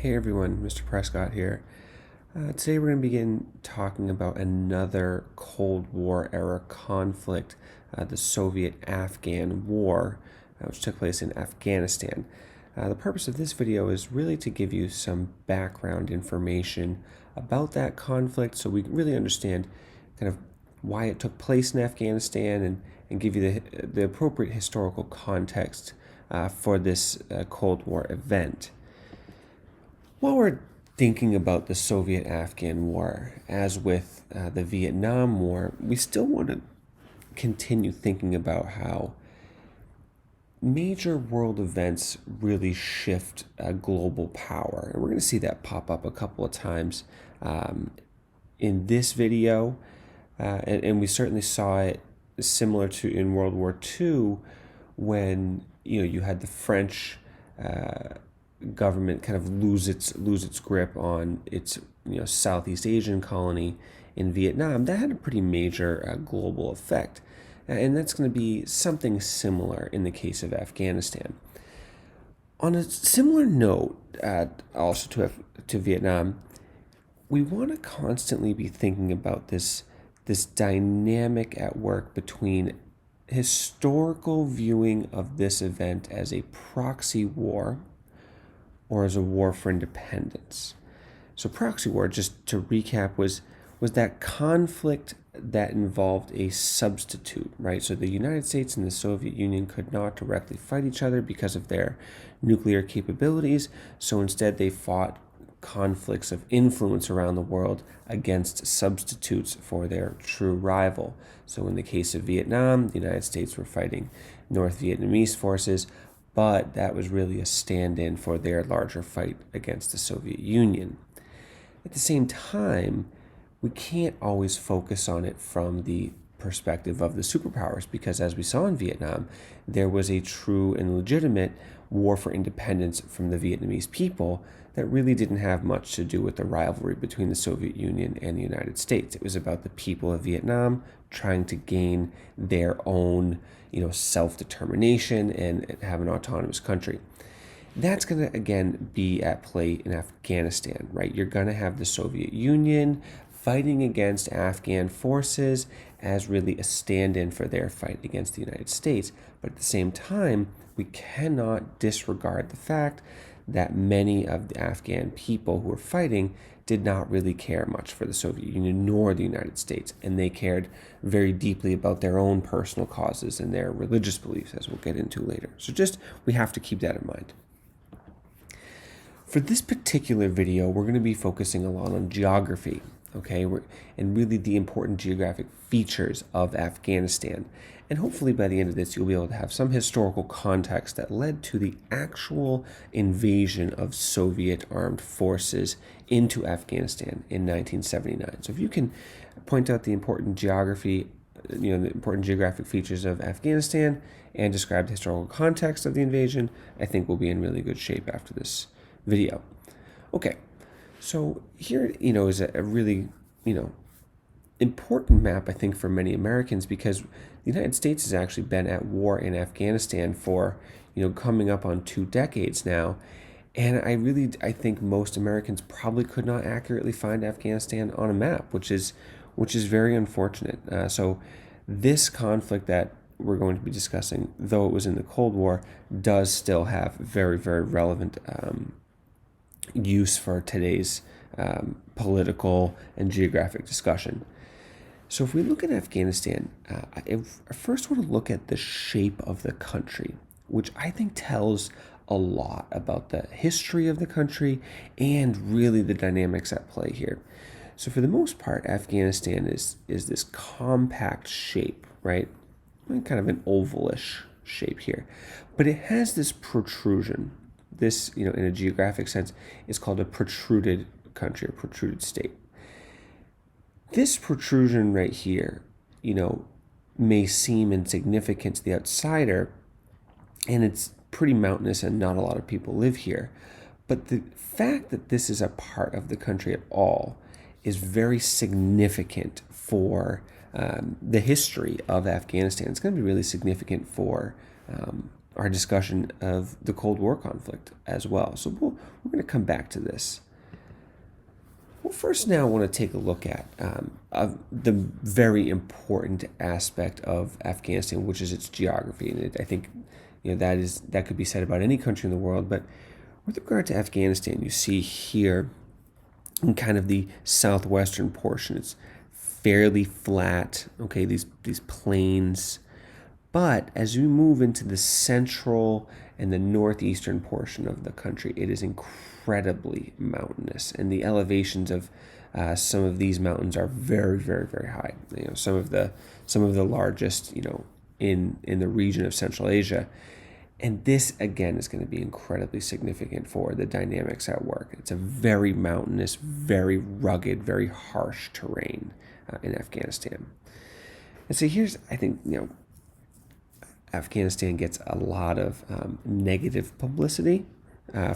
Hey everyone, Mr. Prescott here. Today we're going to begin talking about another Cold War era conflict, the Soviet-Afghan War, which took place in Afghanistan. The purpose of this video is really to give you some background information about that conflict so we really understand kind of why it took place in Afghanistan and give you the appropriate historical context for this Cold War event. While we're thinking about the Soviet-Afghan War, as with the Vietnam War, we still want to continue thinking about how major world events really shift global power. And we're going to see that pop up a couple of times in this video, and we certainly saw it similar to in World War II when you had the French government kind of lose its grip on its Southeast Asian colony in Vietnam. That had a pretty major global effect, and that's going to be something similar in the case of Afghanistan. On a similar note, also to Vietnam, we want to constantly be thinking about this dynamic at work between historical viewing of this event as a proxy war or as a war for independence. So proxy war, just to recap, was that conflict that involved a substitute, right? So the United States and the Soviet Union could not directly fight each other because of their nuclear capabilities. So instead they fought conflicts of influence around the world against substitutes for their true rival. So in the case of Vietnam, the United States were fighting North Vietnamese forces, but that was really a stand-in for their larger fight against the Soviet Union. At the same time, we can't always focus on it from the perspective of the superpowers because, as we saw in Vietnam, there was a true and legitimate war for independence from the Vietnamese people that really didn't have much to do with the rivalry between the Soviet Union and the United States. It was about the people of Vietnam trying to gain their own, self-determination and have an autonomous country. That's going to, again, be at play in Afghanistan, right? You're going to have the Soviet Union fighting against Afghan forces as really a stand-in for their fight against the United States. But at the same time, we cannot disregard the fact that many of the Afghan people who were fighting did not really care much for the Soviet Union nor the United States, and they cared very deeply about their own personal causes and their religious beliefs, as we'll get into later. So we have to keep that in mind. For this particular video, we're going to be focusing a lot on geography, and really the important geographic features of Afghanistan. And hopefully by the end of this, you'll be able to have some historical context that led to the actual invasion of Soviet armed forces into Afghanistan in 1979. So if you can point out the important geographic features of Afghanistan and describe the historical context of the invasion, I think we'll be in really good shape after this video. Okay, so here, is a really, important map, I think, for many Americans because the United States has actually been at war in Afghanistan for, coming up on 2 decades now. And I think most Americans probably could not accurately find Afghanistan on a map, which is very unfortunate. So this conflict that we're going to be discussing, though it was in the Cold War, does still have very, very relevant use for today's political and geographic discussion. So if we look at Afghanistan, I first want to look at the shape of the country, which I think tells a lot about the history of the country and really the dynamics at play here. So for the most part, Afghanistan is this compact shape, right? Kind of an ovalish shape here. But it has this protrusion. This, in a geographic sense, is called a protruded country, a protruded state. This protrusion right here, may seem insignificant to the outsider, and it's pretty mountainous and not a lot of people live here. But the fact that this is a part of the country at all is very significant for the history of Afghanistan. It's going to be really significant for our discussion of the Cold War conflict as well. So we're going to come back to this. Well, first now I want to take a look at the very important aspect of Afghanistan, which is its geography. And I think that could be said about any country in the world. But with regard to Afghanistan, you see here in kind of the southwestern portion, it's fairly flat. Okay, these plains. But as we move into the central and the northeastern portion of the country, it is incredibly mountainous, and the elevations of some of these mountains are very, very, very high. Some of the largest, in the region of Central Asia. And this, again, is going to be incredibly significant for the dynamics at work. It's a very mountainous, very rugged, very harsh terrain in Afghanistan. And so I think, Afghanistan gets a lot of negative publicity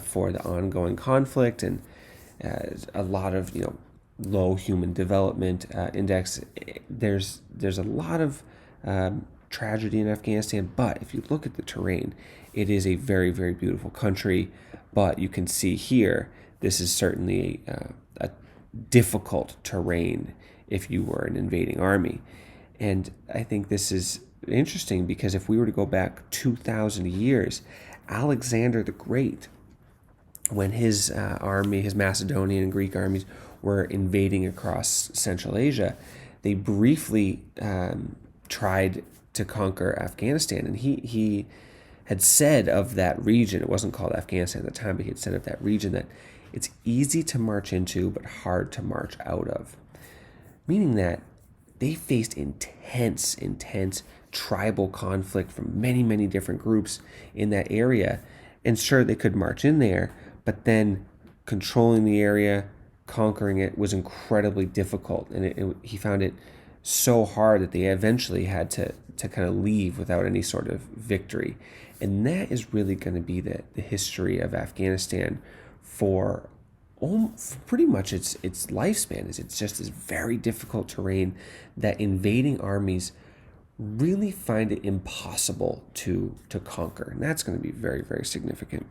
for the ongoing conflict and a lot of low human development index. There's a lot of tragedy in Afghanistan, but if you look at the terrain, it is a very, very beautiful country. But you can see here, this is certainly a difficult terrain if you were an invading army. And I think this is interesting because if we were to go back 2,000 years, Alexander the Great, when his army, his Macedonian and Greek armies were invading across Central Asia, they briefly tried to conquer Afghanistan. And he had said of that region, it wasn't called Afghanistan at the time, but he had said of that region that it's easy to march into but hard to march out of. Meaning that they faced intense tribal conflict from many, many different groups in that area. And sure, they could march in there, but then controlling the area, conquering it was incredibly difficult. And he found it so hard that they eventually had to kind of leave without any sort of victory. And that is really going to be the history of Afghanistan for pretty much its lifespan. It's just this very difficult terrain that invading armies really find it impossible to conquer. And that's going to be very, very significant.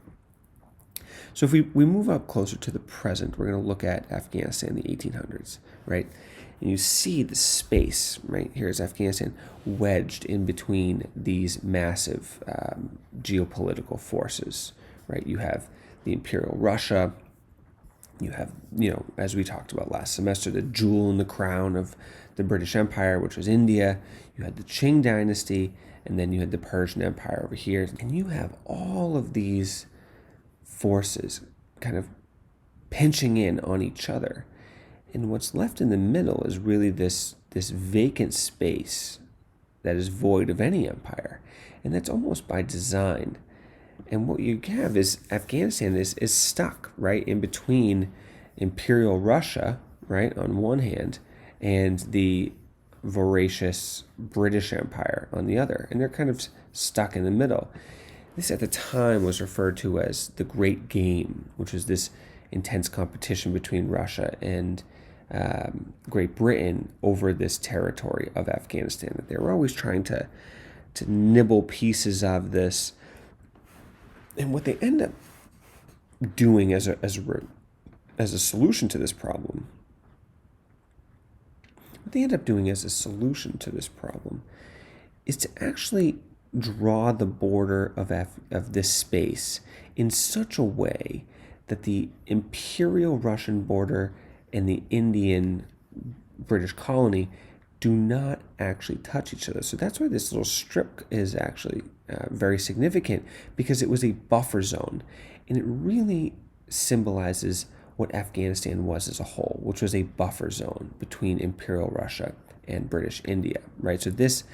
So if we move up closer to the present, we're going to look at Afghanistan in the 1800s, right? And you see the space, right? Here's Afghanistan wedged in between these massive geopolitical forces, right? You have the Imperial Russia. You have, as we talked about last semester, the jewel in the crown of the British Empire, which was India. You had the Qing dynasty, and then you had the Persian Empire over here. And you have all of these forces kind of pinching in on each other. And what's left in the middle is really this vacant space that is void of any empire. And that's almost by design. And what you have is Afghanistan is stuck, right, in between Imperial Russia, right, on one hand, and the voracious British Empire on the other. And they're kind of stuck in the middle. This at the time was referred to as the Great Game, which was this intense competition between Russia and Great Britain over this territory of Afghanistan. That they were always trying to nibble pieces of this. And what they end up doing as a solution to this problem, is to actually draw the border of this space in such a way that the Imperial Russian border and the Indian British colony do not actually touch each other. So that's why this little strip is actually very significant, because it was a buffer zone, and it really symbolizes what Afghanistan was as a whole, which was a buffer zone between Imperial Russia and British India, right? So this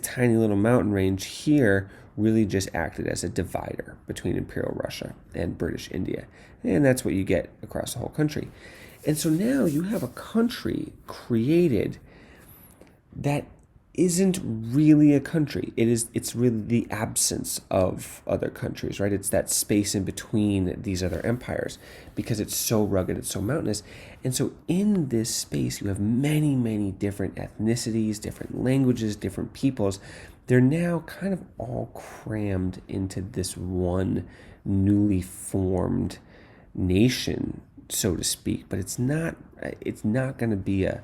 tiny little mountain range here really just acted as a divider between Imperial Russia and British India, and that's what you get across the whole country. And so now you have a country created that isn't really a country. It's really the absence of other countries, right? It's that space in between these other empires, because it's so rugged, it's so mountainous. And so in this space, you have many, many different ethnicities, different languages, different peoples they're now kind of all crammed into this one newly formed nation, so to speak. But it's not going to be a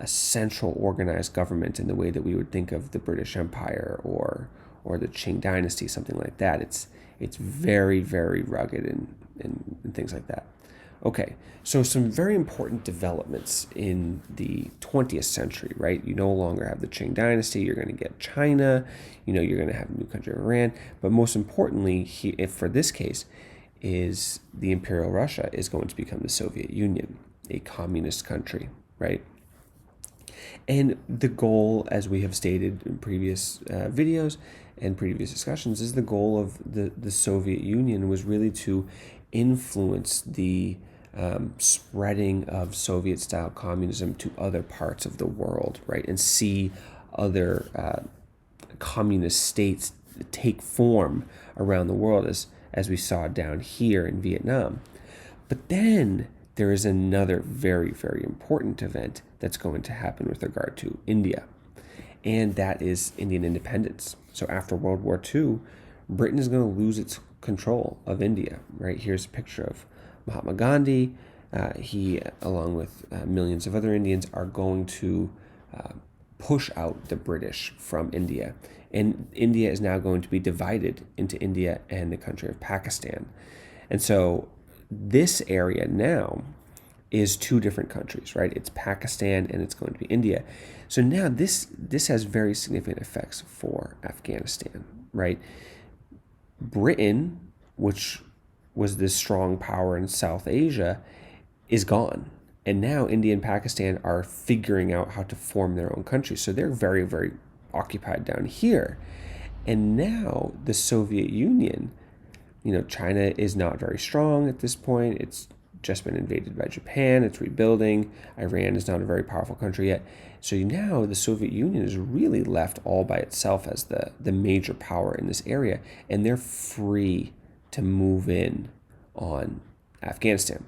central organized government in the way that we would think of the British Empire or the Qing Dynasty, something like that. It's very, very rugged and things like that. Okay, so some very important developments in the 20th century, right? You no longer have the Qing Dynasty, you're going to get China, you're going to have a new country of Iran, but most importantly, if for this case, is the Imperial Russia is going to become the Soviet Union, a communist country, right? And the goal, as we have stated in previous videos and previous discussions, is the goal of the Soviet Union was really to influence the spreading of Soviet-style communism to other parts of the world, right? And see other communist states take form around the world, as we saw down here in Vietnam. But then there is another very, very important event that's going to happen with regard to India, and that is Indian independence. So after World War II, Britain is going to lose its control of India, right? Here's a picture of Mahatma Gandhi. He, along with millions of other Indians, are going to push out the British from India. And India is now going to be divided into India and the country of Pakistan. And so this area now is two different countries, right? It's Pakistan and it's going to be India. So now this has very significant effects for Afghanistan, right? Britain, which was this strong power in South Asia, is gone. And now India and Pakistan are figuring out how to form their own country. So they're very, very occupied down here. And now the Soviet Union, China is not very strong at this point. It's just been invaded by Japan. It's rebuilding. Iran is not a very powerful country yet. So now the Soviet Union is really left all by itself as the major power in this area. And they're free to move in on Afghanistan.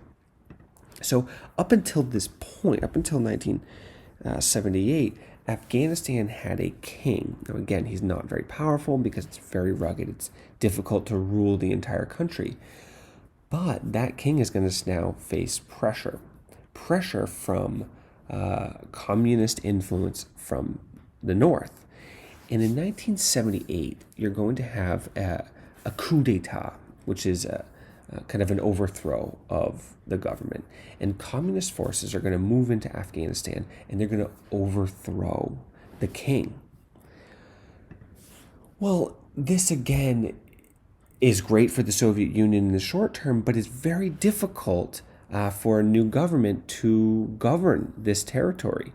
So up until this point, up until 1978, Afghanistan had a king. Now again, he's not very powerful because it's very rugged. It's difficult to rule the entire country. But that king is going to now face pressure from communist influence from the north. And in 1978, you're going to have a coup d'etat, which is kind of an overthrow of the government. And communist forces are going to move into Afghanistan and they're going to overthrow the king. Well, this again is great for the Soviet Union in the short term, but it's very difficult for a new government to govern this territory.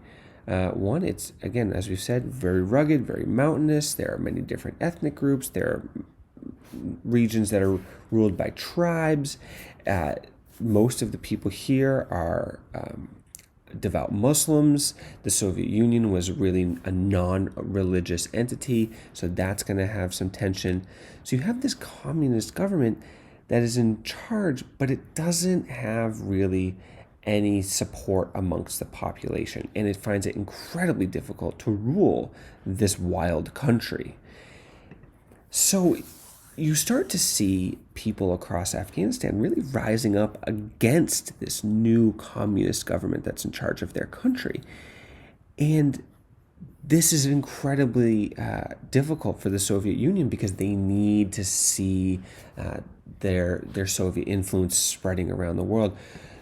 One, it's, again, as we've said, very rugged, very mountainous. There are many different ethnic groups. There are regions that are ruled by tribes. Most of the people here are devout Muslims. The Soviet Union was really a non-religious entity, so that's going to have some tension. So you have this communist government that is in charge, but it doesn't have really any support amongst the population, and it finds it incredibly difficult to rule this wild country. So you start to see people across Afghanistan really rising up against this new communist government that's in charge of their country. And this is incredibly difficult for the Soviet Union because they need to see their Soviet influence spreading around the world.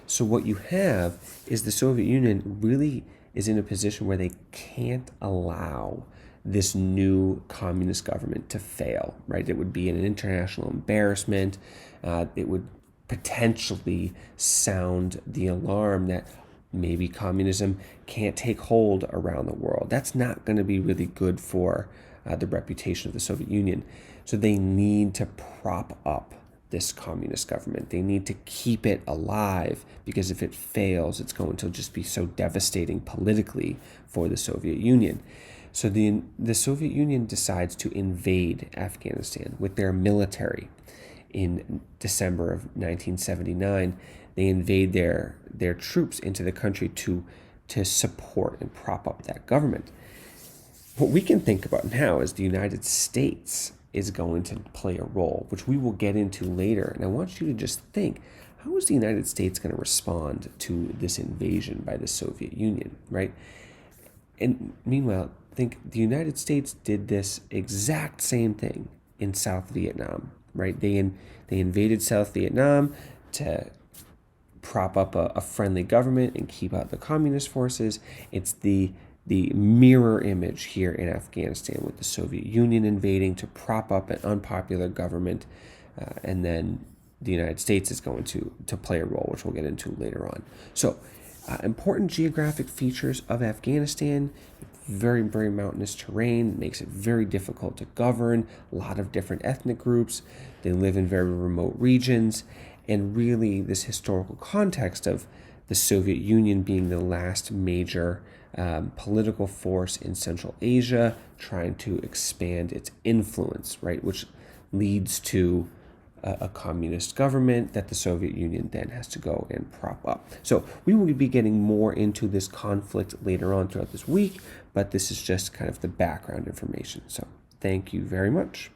So what you have is the Soviet Union really is in a position where they can't allow this new communist government to fail, right? It would be an international embarrassment. It would potentially sound the alarm that maybe communism can't take hold around the world. That's not going to be really good for the reputation of the Soviet Union. So they need to prop up this communist government. They need to keep it alive because if it fails, it's going to just be so devastating politically for the Soviet Union. So the Soviet Union decides to invade Afghanistan with their military. In December of 1979, they invade their troops into the country to support and prop up that government. What we can think about now is the United States is going to play a role, which we will get into later. And I want you to just think, how is the United States going to respond to this invasion by the Soviet Union, right? And meanwhile, think the United States did this exact same thing in South Vietnam, right? They invaded South Vietnam to prop up a friendly government and keep out the communist forces. It's the mirror image here in Afghanistan with the Soviet Union invading to prop up an unpopular government, and then the United States is going to play a role, which we'll get into later on. So, important geographic features of Afghanistan: very, very mountainous terrain, makes it very difficult to govern, a lot of different ethnic groups, they live in very remote regions, and really this historical context of the Soviet Union being the last major political force in Central Asia, trying to expand its influence, right, which leads to a communist government that the Soviet Union then has to go and prop up. So we will be getting more into this conflict later on throughout this week, but this is just kind of the background information. So thank you very much.